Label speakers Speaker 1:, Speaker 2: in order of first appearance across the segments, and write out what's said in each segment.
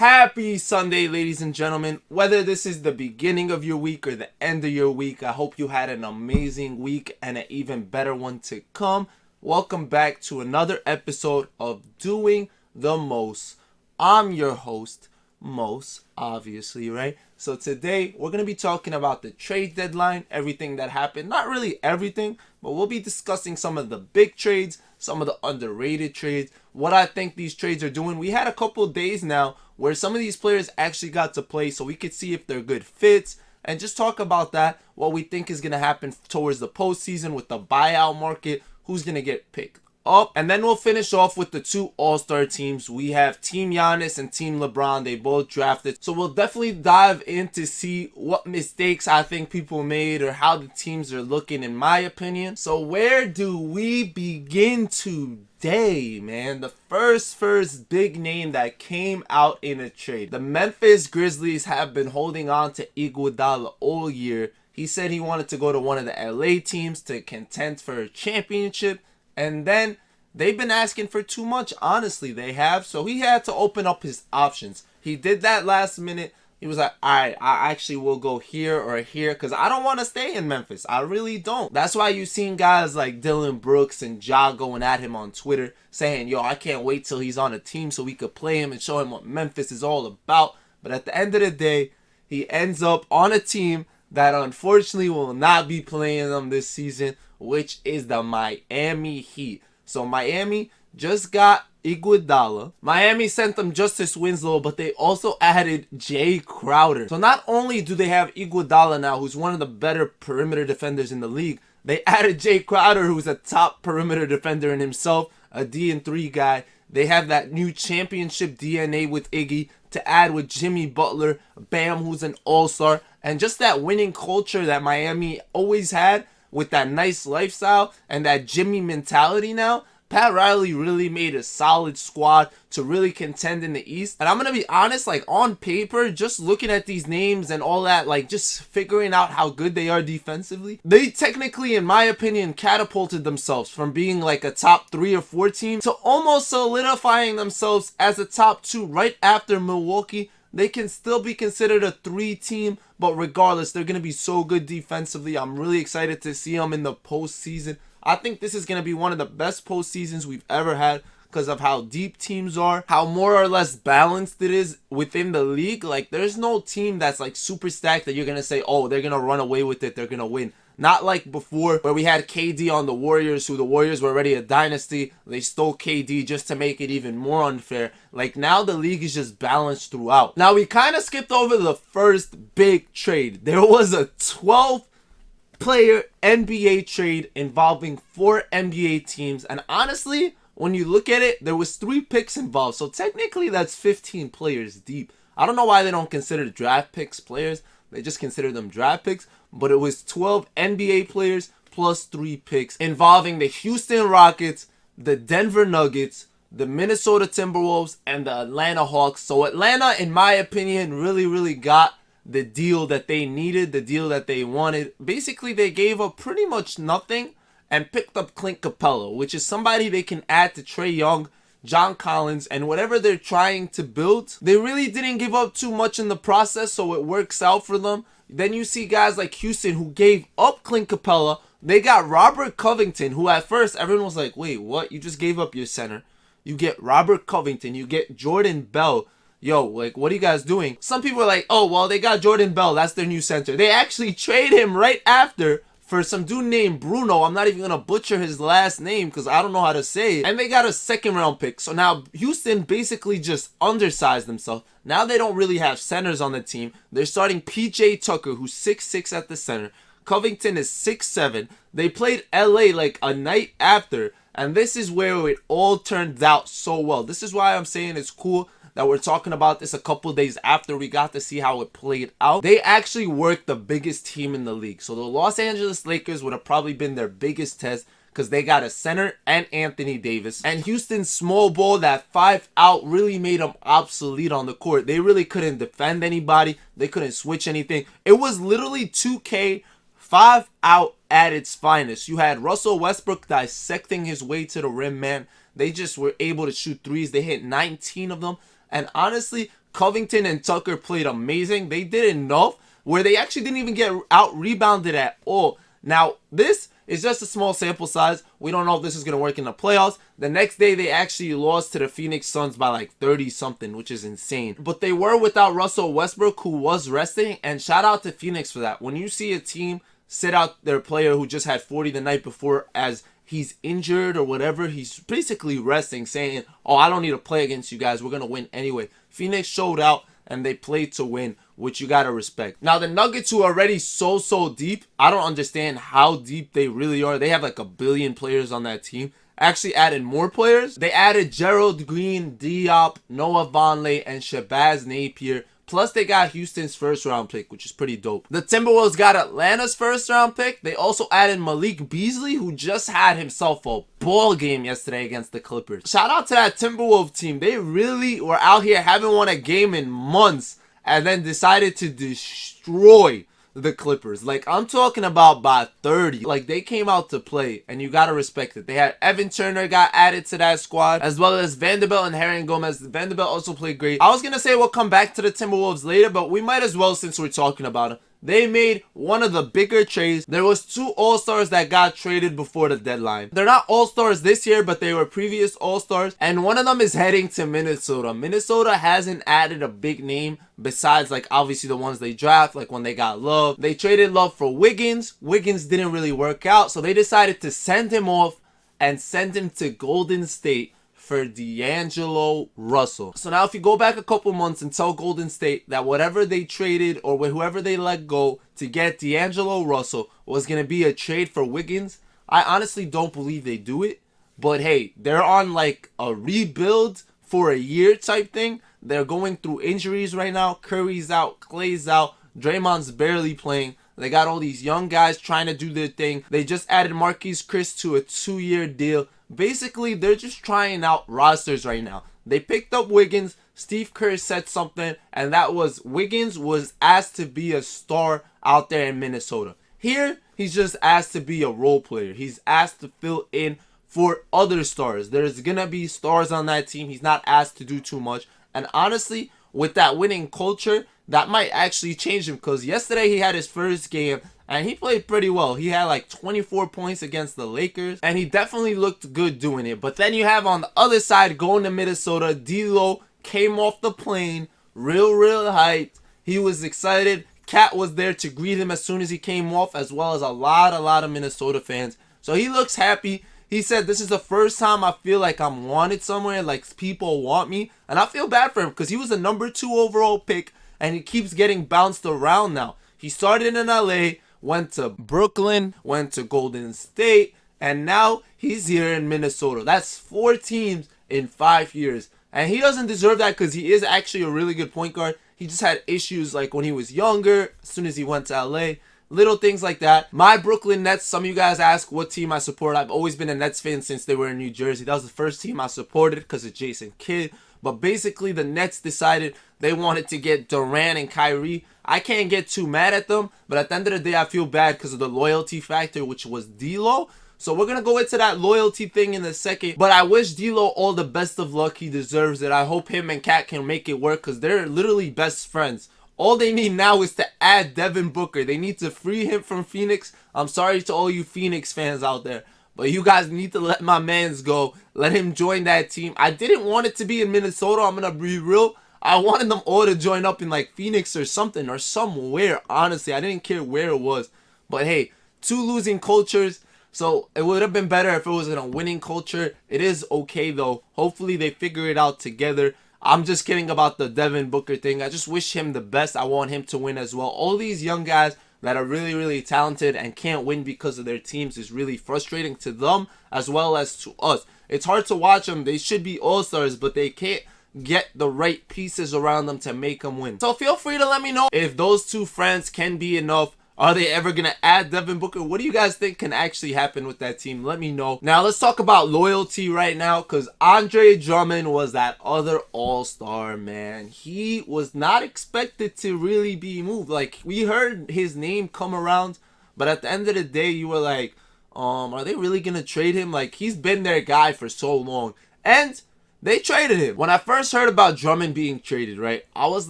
Speaker 1: Happy Sunday, ladies and gentlemen. Whether this is the beginning of your week or the end of your week, I hope you had an amazing week and an even better one to come. Welcome back to another episode of Doing the Most. I'm your host, Most, obviously, right? So today, we're going to be talking about the trade deadline, everything that happened. Not really everything, but we'll be discussing some of the big trades, some of the underrated trades, what I think these trades are doing. We had a couple of days now where some of these players actually got to play, so we could see if they're good fits and just talk about that, what we think is going to happen towards the postseason with the buyout market, who's going to get picked up. And then we'll finish off with the two all-star teams. We have Team Giannis and Team Lebron. They both drafted. So we'll definitely dive in to see what mistakes I think people made or how the teams are looking, in my opinion. So where do we begin today, man? The first big name that came out in a trade. The Memphis Grizzlies have been holding on to Iguodala all year. He said he wanted to go to one of the LA teams to contend for a championship. And then they've been asking for too much, honestly, they have. So he had to open up his options. He did that last minute. He was like, all right, I actually will go here or here because I don't want to stay in Memphis. I really don't. That's why you've seen guys like Dylan Brooks and Ja going at him on Twitter saying, yo, I can't wait till he's on a team so we could play him and show him what Memphis is all about. But at the end of the day, he ends up on a team that unfortunately will not be playing them this season, which is the Miami Heat. So Miami just got Iguodala. Miami sent them Justice Winslow, but they also added Jay Crowder. So not only do they have Iguodala now, who's one of the better perimeter defenders in the league, they added Jay Crowder, who's a top perimeter defender in himself, a D&3 guy. They have that new championship DNA with Iggy to add with Jimmy Butler, Bam, who's an all-star, and just that winning culture that Miami always had with that nice lifestyle and that Jimmy mentality now. Pat Riley really made a solid squad to really contend in the East. And I'm going to be honest, like on paper, just looking at these names and all that, like just figuring out how good they are defensively, they technically, in my opinion, catapulted themselves from being like a top 3 or 4 team to almost solidifying themselves as a top 2 right after Milwaukee. They can still be considered a 3 team, but regardless, they're going to be so good defensively. I'm really excited to see them in the postseason. I think this is going to be one of the best postseasons we've ever had because of how deep teams are, how more or less balanced it is within the league. Like, there's no team that's like super stacked that you're going to say, oh, they're going to run away with it, they're going to win. Not like before where we had KD on the Warriors, who the Warriors were already a dynasty. They stole KD just to make it even more unfair. Like now the league is just balanced throughout. Now we kind of skipped over the first big trade. There was a 12-player NBA trade involving 4 NBA teams. And honestly, when you look at it, there was 3 picks involved. So technically that's 15 players deep. I don't know why they don't consider draft picks players. They just consider them draft picks. But it was 12 NBA players plus 3 picks involving the Houston Rockets, the Denver Nuggets, the Minnesota Timberwolves, and the Atlanta Hawks. So Atlanta, in my opinion, really got the deal that they needed, the deal that they wanted. Basically, they gave up pretty much nothing and picked up Clint Capella, which is somebody they can add to Trae Young, John Collins, and whatever they're trying to build. They really didn't give up too much in the process, so it works out for them. Then you see guys like Houston who gave up Clint Capella. They got Robert Covington, who at first everyone was like, wait, what? You just gave up your center. You get Robert Covington. You get Jordan Bell. Yo, like, what are you guys doing? Some people are like, oh, well, they got Jordan Bell. That's their new center. They actually trade him right after for some dude named Bruno. I'm not even going to butcher his last name because I don't know how to say it. And they got a 2nd round pick. So now Houston basically just undersized themselves. Now they don't really have centers on the team. They're starting PJ Tucker, who's 6'6" at the center. Covington is 6'7". They played LA like a night after. And this is where it all turned out so well. This is why I'm saying it's cool that we're talking about this a couple days after we got to see how it played out. They actually worked the biggest team in the league. So the Los Angeles Lakers would have probably been their biggest test because they got a center and Anthony Davis. And Houston's small ball, that 5 out, really made them obsolete on the court. They really couldn't defend anybody. They couldn't switch anything. It was literally 2K 5 out at its finest. You had Russell Westbrook dissecting his way to the rim, man. They just were able to shoot threes. They hit 19 of them. And honestly, Covington and Tucker played amazing. They did enough where they actually didn't even get out rebounded at all. Now, this is just a small sample size. We don't know if this is going to work in the playoffs. The next day, they actually lost to the Phoenix Suns by like 30 something, which is insane. But they were without Russell Westbrook, who was resting. And shout out to Phoenix for that. When you see a team sit out their player who just had 40 the night before as he's injured or whatever, he's basically resting, saying, oh, I don't need to play against you guys. We're going to win anyway. Phoenix showed out and they played to win, which you got to respect. Now, the Nuggets, who are already so deep, I don't understand how deep they really are. They have like a billion players on that team. Actually added more players. They added Gerald Green, Diop, Noah Vonleh, and Shabazz Napier. Plus, they got Houston's first round pick, which is pretty dope. The Timberwolves got Atlanta's first round pick. They also added Malik Beasley, who just had himself a ball game yesterday against the Clippers. Shout out to that Timberwolves team. They really were out here, haven't won a game in months, and then decided to destroy the Clippers. Like, I'm talking about by 30. Like, they came out to play, and you gotta respect it. They had Evan Turner got added to that squad, as well as Vanderbilt and Hernan Gomez. Vanderbilt also played great. I was gonna say we'll come back to the Timberwolves later, but we might as well since we're talking about them. They made one of the bigger trades. There was 2 All-Stars that got traded before the deadline. They're not All-Stars this year, but they were previous All-Stars. And one of them is heading to Minnesota. Minnesota hasn't added a big name besides, like, obviously the ones they draft, like when they got Love. They traded Love for Wiggins. Wiggins didn't really work out, so they decided to send him off and send him to Golden State for D'Angelo Russell. So now if you go back a couple months and tell Golden State that whatever they traded or whoever they let go to get D'Angelo Russell was going to be a trade for Wiggins, I honestly don't believe they do it. But hey, they're on like a rebuild for a year type thing. They're going through injuries right now. Curry's out, Clay's out, Draymond's barely playing. They got all these young guys trying to do their thing. They just added Marquise Chris to a 2-year deal. Basically, they're just trying out rosters right now. They picked up Wiggins. Steve Kerr said something, and that was Wiggins was asked to be a star out there in Minnesota. Here, he's just asked to be a role player. He's asked to fill in for other stars. There's going to be stars on that team. He's not asked to do too much. And honestly, with that winning culture, that might actually change him, because yesterday he had his first game and he played pretty well. He had like 24 points against the Lakers and he definitely looked good doing it. But then you have on the other side going to Minnesota, D'Lo came off the plane, real hyped. He was excited. Cat was there to greet him as soon as he came off, as well as a lot of Minnesota fans. So he looks happy. He said, this is the first time I feel like I'm wanted somewhere, like people want me. And I feel bad for him because he was a number 2 overall pick and he keeps getting bounced around now. He started in LA, went to Brooklyn, went to Golden State, and now he's here in Minnesota. That's 4 teams in 5 years. And he doesn't deserve that because he is actually a really good point guard. He just had issues like when he was younger, as soon as he went to LA. Little things like that. My Brooklyn Nets, some of you guys ask what team I support. I've always been a Nets fan since they were in New Jersey. That was the first team I supported because of Jason Kidd. But basically, the Nets decided they wanted to get Durant and Kyrie. I can't get too mad at them, but at the end of the day, I feel bad because of the loyalty factor, which was D'Lo. So we're going to go into that loyalty thing in a second. But I wish D'Lo all the best of luck. He deserves it. I hope him and Kat can make it work because they're literally best friends. All they need now is to add Devin Booker. They need to free him from Phoenix. I'm sorry to all you Phoenix fans out there, but you guys need to let my mans go. Let him join that team. I didn't want it to be in Minnesota. I'm going to be real. I wanted them all to join up in like Phoenix or something or somewhere. Honestly, I didn't care where it was. But hey, 2 losing cultures. So it would have been better if it was in a winning culture. It is okay though. Hopefully they figure it out together. I'm just kidding about the Devin Booker thing. I just wish him the best. I want him to win as well. All these young guys that are really talented and can't win because of their teams is really frustrating to them as well as to us. It's hard to watch them. They should be all-stars, but they can't get the right pieces around them to make them win. So feel free to let me know if those 2 friends can be enough. Are they ever going to add Devin Booker? What do you guys think can actually happen with that team? Let me know. Now, let's talk about loyalty right now because Andre Drummond was that other all-star, man. He was not expected to really be moved. Like, we heard his name come around, but at the end of the day, you were like, are they really going to trade him? Like, he's been their guy for so long. And They traded him. When I first heard about Drummond being traded, right, I was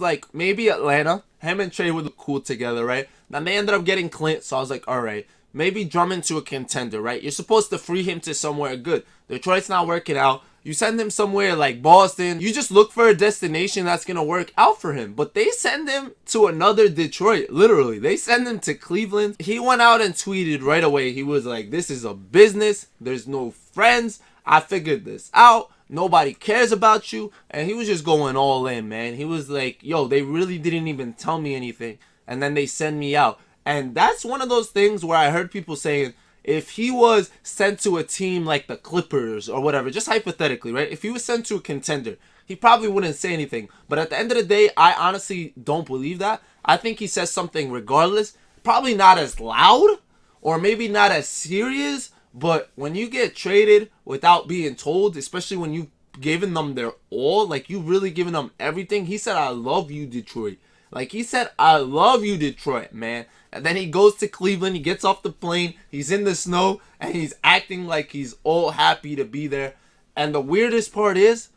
Speaker 1: like, maybe Atlanta. Him and Trey would look cool together, right? Then they ended up getting Clint, so I was like, all right, maybe Drummond to a contender, right? You're supposed to free him to somewhere good. Detroit's not working out. You send him somewhere like Boston. You just look for a destination that's going to work out for him. But they send him to another Detroit, literally. They send him to Cleveland. He went out and tweeted right away. He was like, this is a business. There's no friends. I figured this out. Nobody cares about you. And he was just going all in, man. He was like, yo, they really didn't even tell me anything. And then they send me out. And that's one of those things where I heard people saying, if he was sent to a team like the Clippers or whatever, just hypothetically, right? If he was sent to a contender, he probably wouldn't say anything. But at the end of the day, I honestly don't believe that. I think he says something regardless. Probably not as loud or maybe not as serious. But when you get traded without being told, especially when you've given them their all, like you really given them everything. He said, I love you, Detroit. Like he said, I love you, Detroit, man. And then he goes to Cleveland. He gets off the plane. He's in the snow. And he's acting like he's all happy to be there. And the weirdest part is,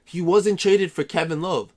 Speaker 1: he wasn't traded for Kevin Love.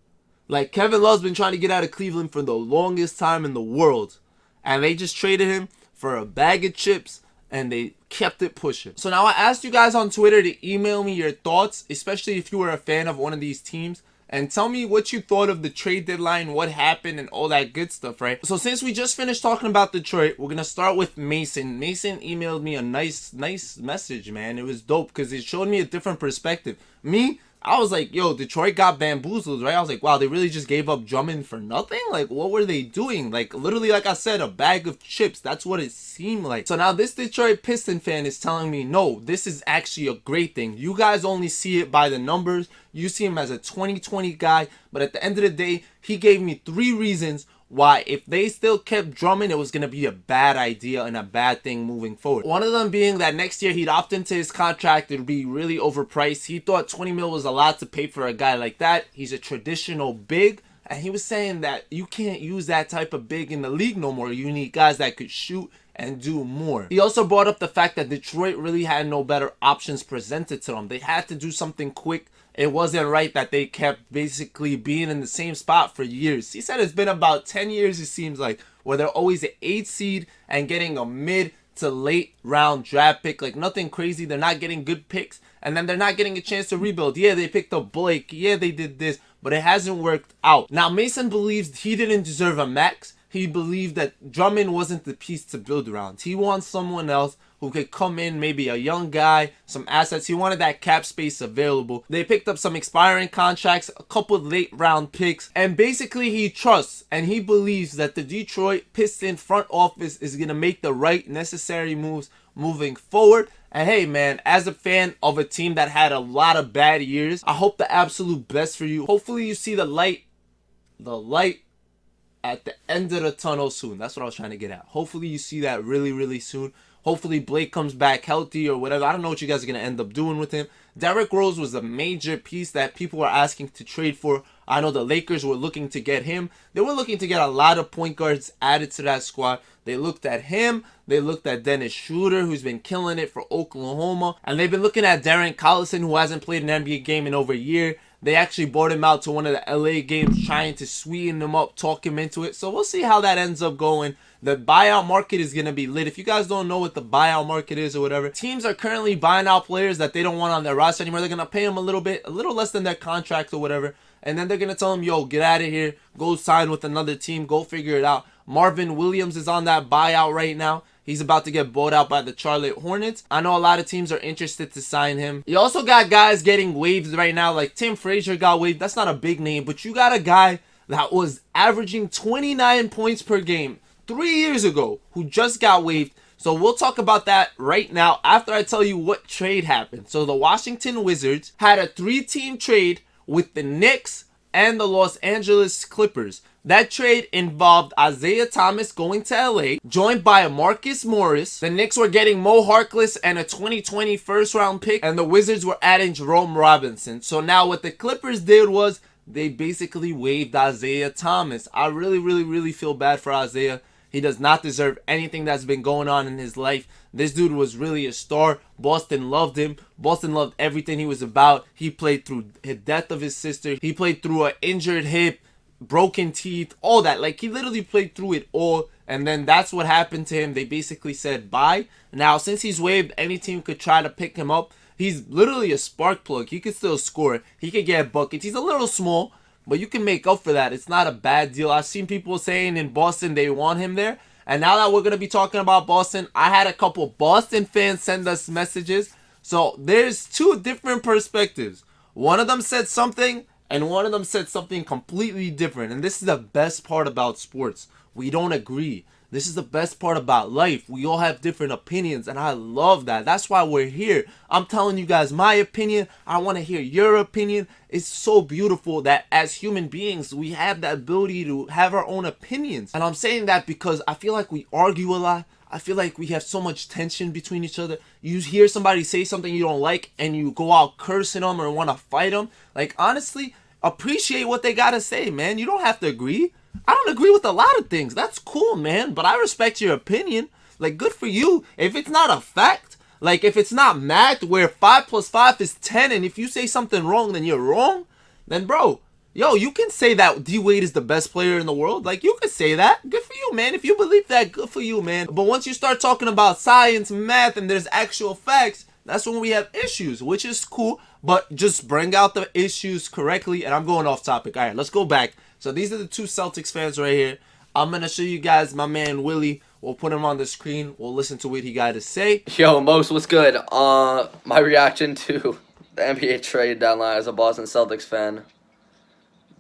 Speaker 1: Like, Kevin Love's been trying to get out of Cleveland for the longest time in the world. And they just traded him for a bag of chips. And they kept it pushing. So now I asked you guys on Twitter to email me your thoughts, especially if you were a fan of one of these teams. And tell me what you thought of the trade deadline, what happened, and all that good stuff, right? So since we just finished talking about Detroit, we're going to start with Mason. Mason emailed me a nice message, man. It was dope because it showed me a different perspective. Me, I was like, yo, Detroit got bamboozled, right? I was like, wow, they really just gave up Drummond for nothing? Like, what were they doing? Like, literally, like I said, a bag of chips. That's what it seemed like. So now this Detroit Piston fan is telling me, no, this is actually a great thing. You guys only see it by the numbers. You see him as a 2020 guy. But at the end of the day, he gave me 3 reasons why if they still kept Drummond, it was going to be a bad idea and a bad thing moving forward. One of them being that next year he'd opt into his contract. It would be really overpriced. He thought 20 mil was a lot to pay for a guy like that. He's a traditional big. And he was saying that you can't use that type of big in the league no more. You need guys that could shoot and do more. He also brought up the fact that Detroit really had no better options presented to them. They had to do something quick. It wasn't right that they kept basically being in the same spot for years. He said it's been about 10 years, it seems like, where they're always an 8th seed and getting a mid to late round draft pick. Like nothing crazy. They're not getting good picks. And then they're not getting a chance to rebuild. Yeah, they picked up Blake. Yeah, they did this. But it hasn't worked out. Now, Mason believes he didn't deserve a max. He believed that Drummond wasn't the piece to build around. He wants someone else who could come in, maybe a young guy, some assets. He wanted that cap space available. They picked up some expiring contracts, a couple late round picks, and basically he trusts and he believes that the Detroit Pistons front office is going to make the right necessary moves moving forward. And hey man, as a fan of a team that had a lot of bad years, I hope the absolute best for you. Hopefully you see the light at the end of the tunnel soon. That's what I was trying to get at. Hopefully you see that really soon. Hopefully Blake comes back healthy or whatever. I don't know what you guys are going to end up doing with him. Derrick Rose was a major piece that people were asking to trade for. I know the Lakers were looking to get him. They were looking to get a lot of point guards added to that squad. They looked at him. They looked at Dennis Schroeder, who's been killing it for Oklahoma. And they've been looking at Darren Collison, who hasn't played an NBA game in over a year. They actually brought him out to one of the LA games, trying to sweeten him up, talk him into it. So we'll see how that ends up going. The buyout market is going to be lit. If you guys don't know what the buyout market is or whatever, teams are currently buying out players that they don't want on their roster anymore. They're going to pay them a little less than their contract or whatever. And then they're going to tell them, yo, get out of here. Go sign with another team. Go figure it out. Marvin Williams is on that buyout right now. He's about to get bought out by the Charlotte Hornets. I know a lot of teams are interested to sign him. You also got guys getting waived right now. Like Tim Frazier got waived. That's not a big name. But you got a guy that was averaging 29 points per game 3 years ago who just got waived. So we'll talk about that right now after I tell you what trade happened. So the Washington Wizards had a 3-team trade with the Knicks and the Los Angeles Clippers. That trade involved Isaiah Thomas going to LA, joined by Marcus Morris. The Knicks were getting Mo Harkless and a 2020 first-round pick, and the Wizards were adding Jerome Robinson. So now what the Clippers did was they basically waived Isaiah Thomas. I really feel bad for Isaiah. He does not deserve anything that's been going on in his life. This dude was really a star. Boston loved him. Boston loved everything he was about. He played through the death of his sister. He played through an injured hip, broken teeth, all that. Like, he literally played through it all. And then that's what happened to him. They basically said bye. Now, since he's waived, any team could try to pick him up. He's literally a spark plug. He could still score. He could get buckets. He's a little small, but you can make up for that. It's not a bad deal. I've seen people saying in Boston they want him there. And now that we're going to be talking about Boston, I had a couple Boston fans send us messages. So there's two different perspectives. One of them said something, and one of them said something completely different. And this is the best part about sports. We don't agree. This is the best part about life. We all have different opinions, and I love that. That's why we're here. I'm telling you guys my opinion. I want to hear your opinion. It's so beautiful that as human beings, we have the ability to have our own opinions. And I'm saying that because I feel like we argue a lot. I feel like we have so much tension between each other. You hear somebody say something you don't like, and you go out cursing them or want to fight them. Like, honestly, appreciate what they got to say, man. You don't have to agree. I don't agree with a lot of things. That's cool, man. But I respect your opinion. Like, good for you. If it's not a fact, like if it's not math where 5 plus 5 is 10, and if you say something wrong, then you're wrong, then bro, yo, you can say that D-Wade is the best player in the world. Like, you can say that. Good for you, man. If you believe that, good for you, man. But once you start talking about science, math, and there's actual facts, that's when we have issues, which is cool. But just bring out the issues correctly. And I'm going off topic. All right, let's go back. So these are the two Celtics fans right here. I'm going to show you guys my man Willie. We'll put him on the screen. We'll listen to what he got to say.
Speaker 2: Yo, Mos, what's good? My reaction to the NBA trade deadline as a Boston Celtics fan.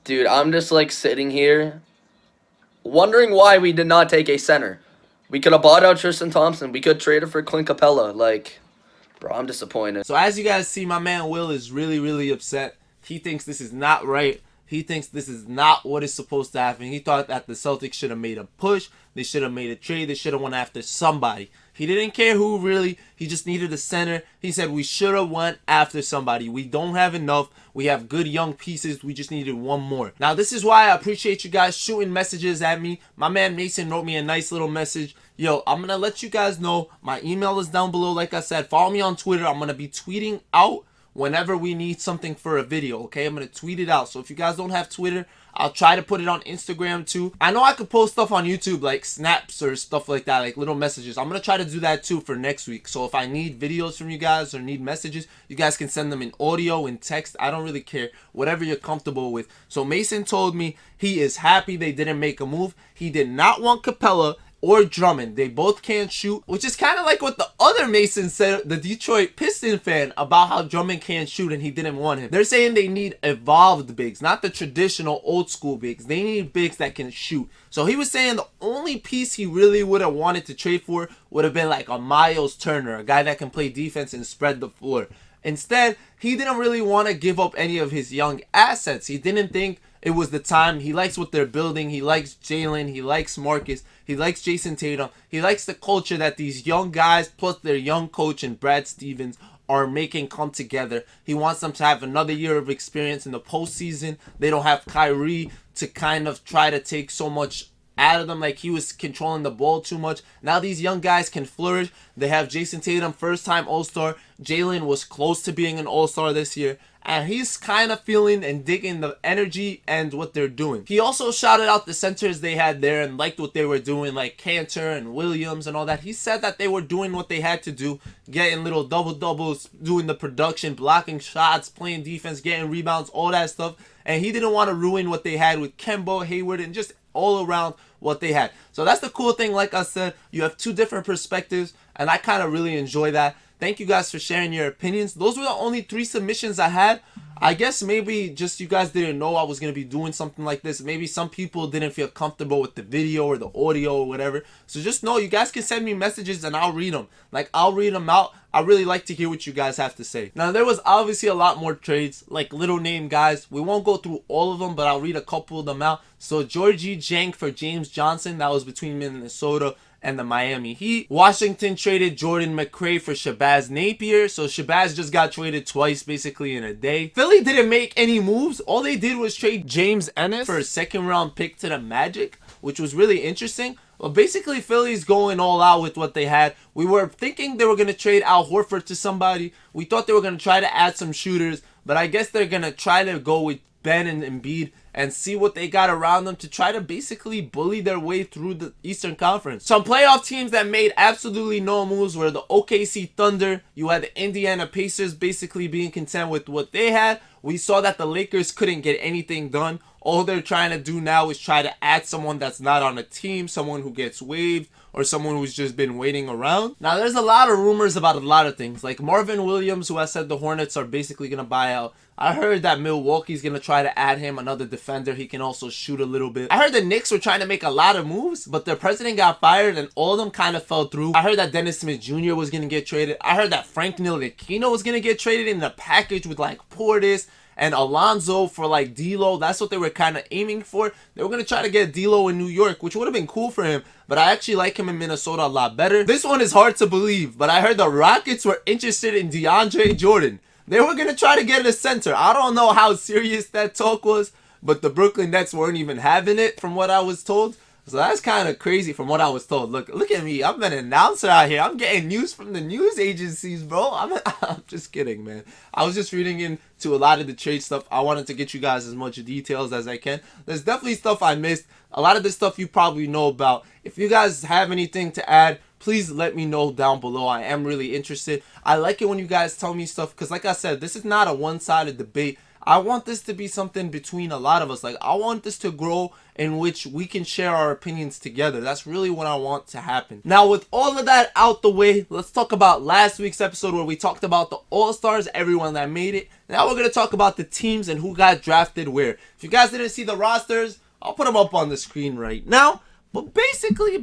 Speaker 2: Dude, I'm just like sitting here wondering why we did not take a center. We could have bought out Tristan Thompson. We could trade it for Clint Capella. Like, bro, I'm disappointed.
Speaker 1: So as you guys see, my man Will is really, really upset. He thinks this is not right. He thinks this is not what is supposed to happen. He thought that the Celtics should have made a push. They should have made a trade. They should have went after somebody. He didn't care who really. He just needed a center. He said we should have went after somebody. We don't have enough. We have good young pieces. We just needed one more. Now, this is why I appreciate you guys shooting messages at me. My man Mason wrote me a nice little message. Yo, I'm going to let you guys know. My email is down below. Like I said, follow me on Twitter. I'm going to be tweeting out whenever we need something for a video, okay? I'm going to tweet it out. So if you guys don't have Twitter, I'll try to put it on Instagram too. I know I could post stuff on YouTube like snaps or stuff like that, like little messages. I'm going to try to do that too for next week. So if I need videos from you guys or need messages, you guys can send them in audio, in text. I don't really care. Whatever you're comfortable with. So Mason told me he is happy they didn't make a move. He did not want Capella or Drummond. They both can't shoot, which is kind of like what the other Mason said, the Detroit Piston fan, about how Drummond can't shoot and he didn't want him. They're saying they need evolved bigs, not the traditional old school bigs. They need bigs that can shoot. So he was saying the only piece he really would have wanted to trade for would have been like a Miles Turner, a guy that can play defense and spread the floor. Instead, he didn't really want to give up any of his young assets. He didn't think it was the time. He likes what they're building. He likes Jalen. He likes Marcus. He likes Jason Tatum. He likes the culture that these young guys plus their young coach and Brad Stevens are making come together. He wants them to have another year of experience in the postseason. They don't have Kyrie to kind of try to take so much out of them, like he was controlling the ball too much. Now these young guys can flourish. They have Jason Tatum, first-time All-Star. Jalen was close to being an All-Star this year. And he's kind of feeling and digging the energy and what they're doing. He also shouted out the centers they had there and liked what they were doing, like Cantor and Williams and all that. He said that they were doing what they had to do, getting little double-doubles, doing the production, blocking shots, playing defense, getting rebounds, all that stuff. And he didn't want to ruin what they had with Kemba, Hayward, and just all around what they had. So that's the cool thing. Like I said, you have two different perspectives, and I kind of really enjoy that. Thank you guys for sharing your opinions. Those were the only 3 submissions I had. I guess maybe just you guys didn't know I was going to be doing something like this. Maybe some people didn't feel comfortable with the video or the audio or whatever. So just know you guys can send me messages and I'll read them. Like, I'll read them out. I really like to hear what you guys have to say. Now, there was obviously a lot more trades, like little name guys. We won't go through all of them, but I'll read a couple of them out. So Georgie Jank for James Johnson. That was between Minnesota and the Miami Heat. Washington traded Jordan McRae for Shabazz Napier. So Shabazz just got traded twice basically in a day. Philly didn't make any moves. All they did was trade James Ennis for a second round pick to the Magic, which was really interesting. Well, basically, Philly's going all out with what they had. We were thinking they were going to trade Al Horford to somebody. We thought they were going to try to add some shooters, but I guess they're going to try to go with Ben and Embiid and see what they got around them to try to basically bully their way through the Eastern Conference. Some playoff teams that made absolutely no moves were the OKC Thunder. You had the Indiana Pacers basically being content with what they had. We saw that the Lakers couldn't get anything done. All they're trying to do now is try to add someone that's not on a team, someone who gets waived, or someone who's just been waiting around. Now, there's a lot of rumors about a lot of things. Like Marvin Williams, who has said the Hornets are basically going to buy out. I heard that Milwaukee's going to try to add him, another defender. He can also shoot a little bit. I heard the Knicks were trying to make a lot of moves, but their president got fired and all of them kind of fell through. I heard that Dennis Smith Jr. was going to get traded. I heard that Frank Ntilikina was going to get traded in a package with like Portis and Alonzo for like D'Lo. That's what they were kind of aiming for. They were going to try to get D'Lo in New York, which would have been cool for him, but I actually like him in Minnesota a lot better. This one is hard to believe, but I heard the Rockets were interested in DeAndre Jordan. They were going to try to get a center. I don't know how serious that talk was, but the Brooklyn Nets weren't even having it from what I was told. So that's kind of crazy from what I was told. Look at me. I'm an announcer out here. I'm getting news from the news agencies, bro. I'm just kidding, man. I was just reading into a lot of the trade stuff. I wanted to get you guys as much details as I can. There's definitely stuff I missed. A lot of this stuff you probably know about. If you guys have anything to add, please let me know down below. I am really interested. I like it when you guys tell me stuff because, like I said, this is not a one-sided debate. I want this to be something between a lot of us. Like, I want this to grow in which we can share our opinions together. That's really what I want to happen. Now, with all of that out the way, let's talk about last week's episode where we talked about the All-Stars, everyone that made it. Now we're going to talk about the teams and who got drafted where. If you guys didn't see the rosters, I'll put them up on the screen right now. But basically,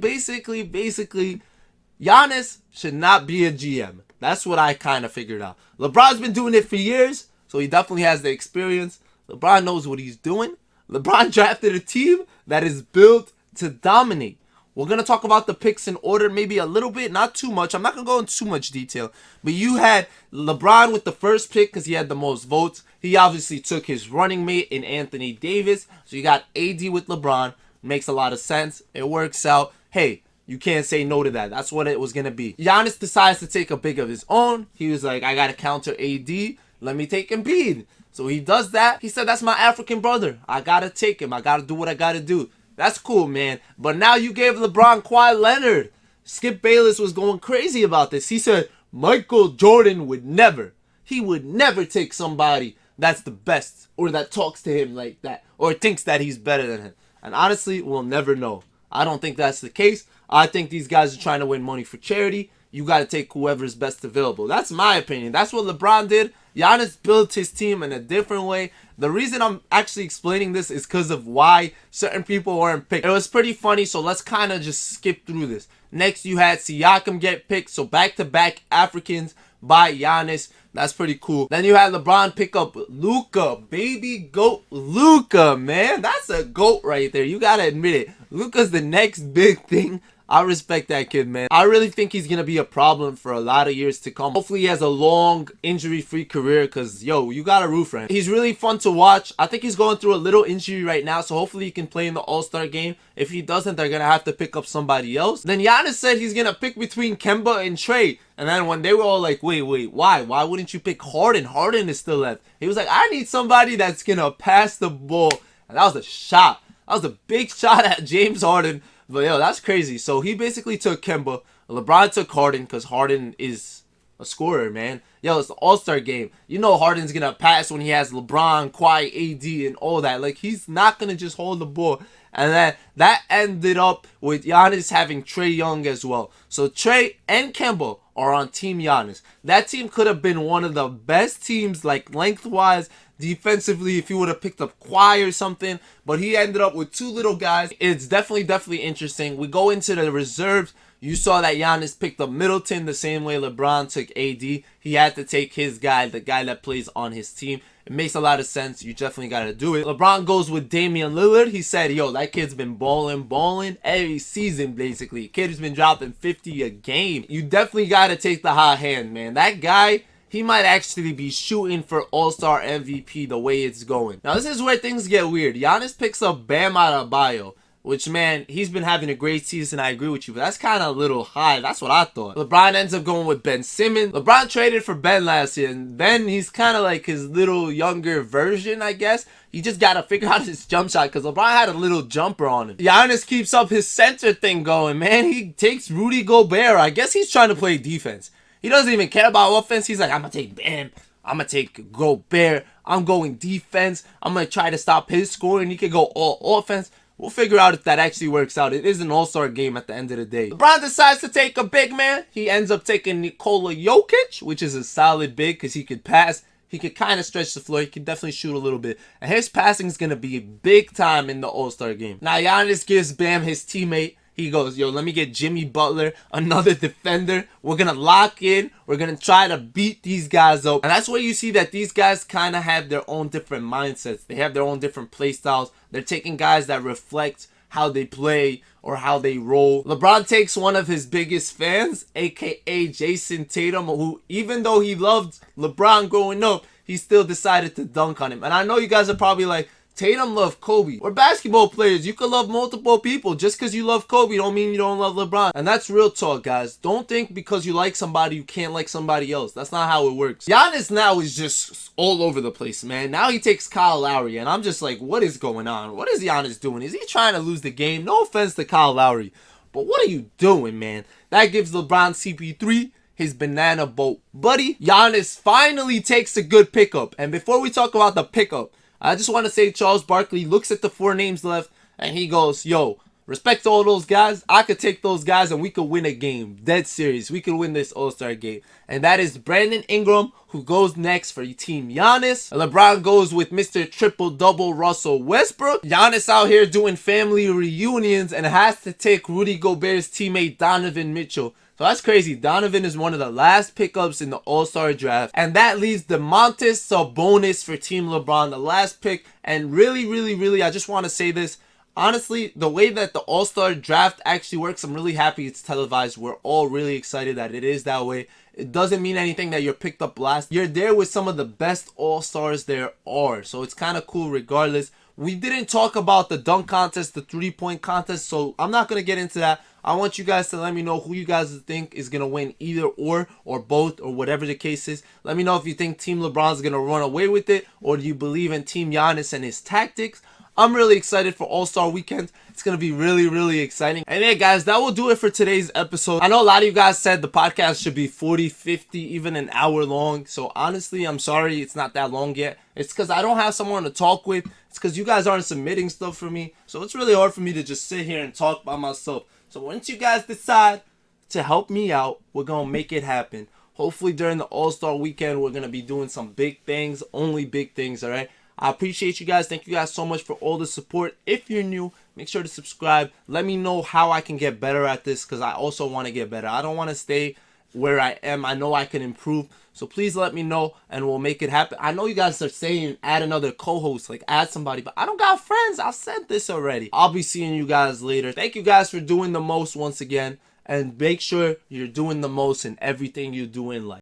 Speaker 1: Giannis should not be a GM. That's what I kind of figured out. LeBron's been doing it for years, so he definitely has the experience. LeBron knows what he's doing. LeBron drafted a team that is built to dominate. We're going to talk about the picks in order maybe a little bit, not too much. I'm not going to go into too much detail. But you had LeBron with the first pick because he had the most votes. He obviously took his running mate in Anthony Davis. So you got AD with LeBron. Makes a lot of sense. It works out. Hey, you can't say no to that. That's what it was going to be. Giannis decides to take a pick of his own. He was like, I got to counter AD. Let me take Embiid. So he does that. He said, that's my African brother. I got to take him. I got to do what I got to do. That's cool, man. But now you gave LeBron Kawhi Leonard. Skip Bayless was going crazy about this. He said, Michael Jordan would never. He would never take somebody that's the best or that talks to him like that or thinks that he's better than him. And honestly, we'll never know. I don't think that's the case. I think these guys are trying to win money for charity. You got to take whoever's best available. That's my opinion. That's what LeBron did. Giannis built his team in a different way. The reason I'm actually explaining this is because of why certain people weren't picked. It was pretty funny, so let's kind of just skip through this. Next, you had Siakam get picked, so back-to-back Africans by Giannis. That's pretty cool. Then you had LeBron pick up Luka, baby goat Luka, man. That's a goat right there. You got to admit it. Luka's the next big thing. I respect that kid, man. I really think he's going to be a problem for a lot of years to come. Hopefully he has a long injury-free career because, yo, you got to root for him. He's really fun to watch. I think he's going through a little injury right now, so hopefully he can play in the All-Star game. If he doesn't, they're going to have to pick up somebody else. Then Giannis said he's going to pick between Kemba and Trey. And then when they were all like, wait, why? Why wouldn't you pick Harden? Harden is still left. He was like, I need somebody that's going to pass the ball. And that was a shot. That was a big shot at James Harden. But yo, that's crazy. So he basically took Kemba. LeBron took Harden because Harden is a scorer, man. Yo, it's the All-Star game. You know Harden's going to pass when he has LeBron, Kawhi, AD, and all that. Like, he's not going to just hold the ball. And then that ended up with Giannis having Trae Young as well. So Trae and Kemba are on Team Giannis. That team could have been one of the best teams, like, lengthwise, defensively, if he would have picked up Kawhi or something. But he ended up with two little guys. It's definitely interesting. We go into the reserves. You saw that Giannis picked up Middleton the same way LeBron took AD. He had to take his guy, the guy that plays on his team. It makes a lot of sense. You definitely got to do it. LeBron goes with Damian Lillard. He said, yo, that kid's been balling every season, basically. Kid's been dropping 50 a game. You definitely got to take the hot hand, man. That guy, he might actually be shooting for All-Star MVP the way it's going. Now, this is where things get weird. Giannis picks up Bam Adebayo. which, man, he's been having a great season. I agree with you, but that's kind of a little high. That's what I thought. LeBron ends up going with Ben Simmons. LeBron traded for Ben last year, and Ben, he's kind of like his little younger version, I guess. You just got to figure out his jump shot because LeBron had a little jumper on him. Giannis keeps up his center thing going, man. He takes Rudy Gobert. I guess he's trying to play defense. He doesn't even care about offense. He's like, I'm going to take Bam. I'm going to take Gobert. I'm going defense. I'm going to try to stop his score, and he can go all offense. We'll figure out if that actually works out. It is an all-star game at the end of the day. LeBron decides to take a big man. He ends up taking Nikola Jokic, which is a solid big because he could pass. He could kind of stretch the floor. He could definitely shoot a little bit. And his passing is going to be big time in the all-star game. Now, Giannis gives Bam his teammate. He goes, yo, let me get Jimmy Butler, another defender. We're going to lock in. We're going to try to beat these guys up. And that's where you see that these guys kind of have their own different mindsets. They have their own different play styles. They're taking guys that reflect how they play or how they roll. LeBron takes one of his biggest fans, a.k.a. Jason Tatum, who, even though he loved LeBron growing up, he still decided to dunk on him. And I know you guys are probably like, Tatum loved Kobe. We're basketball players. You can love multiple people. Just because you love Kobe don't mean you don't love LeBron. And that's real talk, guys. Don't think because you like somebody, you can't like somebody else. That's not how it works. Giannis now is just all over the place, man. Now he takes Kyle Lowry, and I'm just like, what is going on? What is Giannis doing? Is he trying to lose the game? No offense to Kyle Lowry, but what are you doing, man? That gives LeBron CP3 his banana boat buddy. Giannis finally takes a good pickup. And before we talk about the pickup, I just want to say Charles Barkley looks at the 4 names left and he goes, yo, respect to all those guys. I could take those guys and we could win a game. Dead serious. We could win this All-Star game. And that is Brandon Ingram, who goes next for Team Giannis. LeBron goes with Mr. Triple-Double Russell Westbrook. Giannis out here doing family reunions and has to take Rudy Gobert's teammate Donovan Mitchell. So that's crazy. Donovan is one of the last pickups in the All-Star draft. And that leaves Domantas Sabonis for Team LeBron, the last pick. And really, I just want to say this. Honestly, the way that the All-Star draft actually works, I'm really happy it's televised. We're all really excited that it is that way. It doesn't mean anything that you're picked up last. You're there with some of the best All-Stars there are. So it's kind of cool regardless. We didn't talk about the dunk contest, the 3-point contest, so I'm not going to get into that. I want you guys to let me know who you guys think is going to win either or both or whatever the case is. Let me know if you think Team LeBron is going to run away with it or do you believe in Team Giannis and his tactics. I'm really excited for All-Star Weekend. It's going to be really exciting. And yeah, guys, that will do it for today's episode. I know a lot of you guys said the podcast should be 40, 50, even an hour long. So honestly, I'm sorry it's not that long yet. It's because I don't have someone to talk with. It's because you guys aren't submitting stuff for me. So it's really hard for me to just sit here and talk by myself. So once you guys decide to help me out, we're going to make it happen. Hopefully during the All-Star Weekend, we're going to be doing some big things, only big things, all right? I appreciate you guys. Thank you guys so much for all the support. If you're new, make sure to subscribe. Let me know how I can get better at this because I also want to get better. I don't want to stay where I am. I know I can improve. So please let me know and we'll make it happen. I know you guys are saying add another co-host, like add somebody, but I don't got friends. I said this already. I'll be seeing you guys later. Thank you guys for doing the most once again. And make sure you're doing the most in everything you do in life.